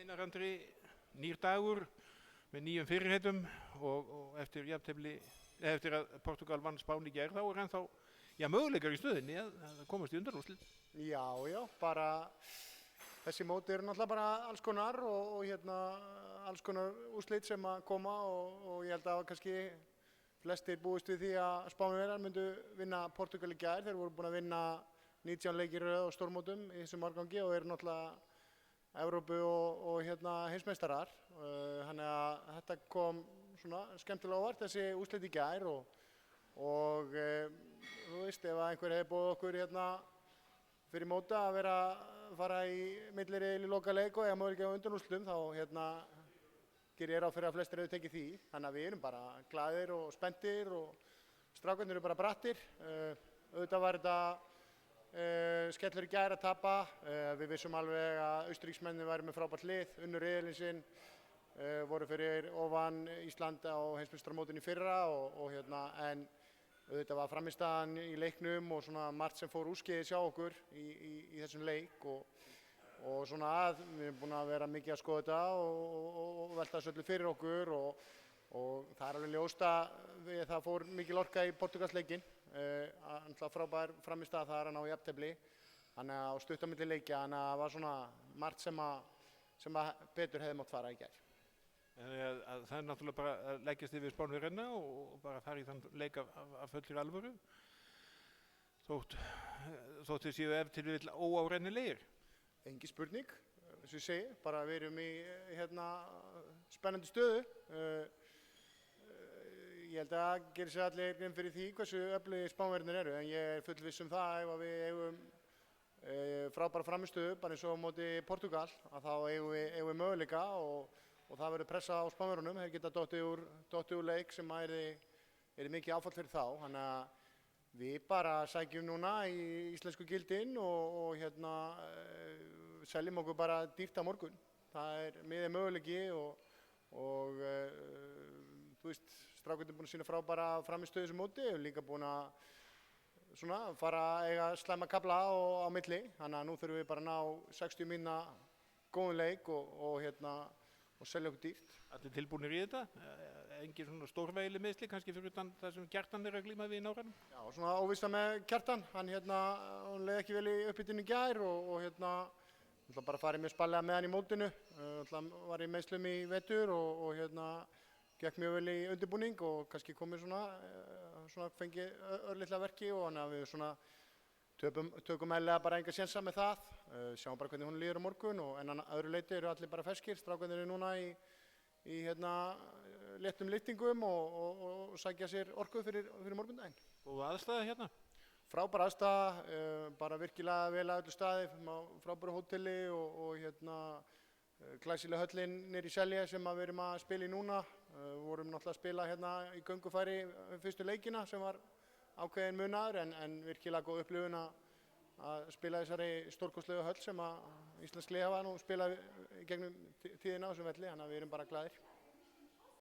Einar Andri, nýr dagur með nýjum fyrirheitum og eftir að Portúgal vann Spán í gær þá er ennþá möguleikar í stöðinni að komast í undanúrslit. Já, bara þessi mót eru náttúrulega bara alls konar og alls konar úrslit sem að koma og ég held að kannski flestir búist við því að Spánverjar myndu vinna Portúgal í gær. Þeir voru búin að vinna 19 leiki í röð á stórmótum í þessum árgangi og eru náttúrulega Evrópu og heimsmeistarar. Þannig að þetta kom svona skemmtilega óvart þessi úrslit í gær og þú veist ef einhver hefði boðið okkur fyrir móta að fara í milliriðil í lokaleik og eiga möguleika á undanúrslitum þá gerir ég ráð fyrir að flestir hefðu tekið því. Þannig að við erum bara glaðir og spenntir og strákarnir eru bara brattir. Auðvitað var þetta skellur í gær að tapa. Við vissum alveg að Austurríkismennirnir væru með frábært lið, unnu riðilinn sinn, voru fyrir ofan Ísland á heimsmeistaramótinu í fyrra en auðvitað var frammistaðan í leiknum og svona margt sem fór úrskeiðis hjá okkur í þessum leik og svona við erum búin að vera mikið að skoða þetta og velta þessu öllu fyrir okkur og það er alveg ljóst að það fór mikil orka í Portúgalsleikinn. Frábær frammistaða þar að ná jafntefli þannig að á stutt á milli leikja þannig að það var svona margt sem að betur hefði mátt fara í gær. Það er náttúrulega bara að leggjast yfir Spánverjana og bara fara í þann leik af fullri alvöru þótt þið séu ef til vill óárennilegir. Engin spurning, eins og ég segi, bara við erum í spennandi stöðu. Ég held að það gerir sér allir grein fyrir því hversu öflugir Spánverjarnir eru en ég er fullviss um það ef við eigum frábæra frammistöðu bara eins og á móti Portúgal að þá eigum við möguleika og það verður pressa á Spánverjunum. Þeir geta dottið úr leik sem er mikið áfall fyrir þá. Þannig að við bara sækjum núna í íslensku gildin og seljum okkur bara dýrt á morgun. Það er miðið möguleiki og þú veist, strákarnir er búin að sýna frábæra frammistöðu í þessu móti og líka búin að fara að eiga slæma kafla á milli. Þannig að nú þurfum við bara að ná 60 mínútna góðum leik og selja okkur dýrt. Allir tilbúnir í þetta? Engin svona stórvægileg meiðsli kannski fyrir utan það sem Kjartan er að glíma við í nágrannum? Já, svona óvissa með Kjartan. Hann leið ekki vel í upphitun í gær og bara farið mjög spallega með hann í mótinu. Var í meiðslum í vetur og gekk mjög vel í undirbúning og kannski komið svona fengið örlitla verki og þannig að við tökum eðlilega bara enga sénsa með það. Sjáum bara hvernig hún líður á morgun en að öðru leyti eru allir bara ferskir. Strákarnir eru núna í léttum lyftingum og sækja sér orku fyrir morgundaginn. Og aðstæða hérna? Frábær aðstæða, bara virkilega vel að öllu staði, á frábæru hóteli og glæsileg höllin niður í Selja sem við erum að spila í núna. Við vorum náttúrulega að spila hérna í göngufæri fyrstu leikina sem var ákveðin munaður en virkilega góð upplifun að spila þessari stórkostlegu höll sem að íslensk lið hafa nú spilað í gegnum tíðina á þessum velli, þannig að við erum bara glaðir.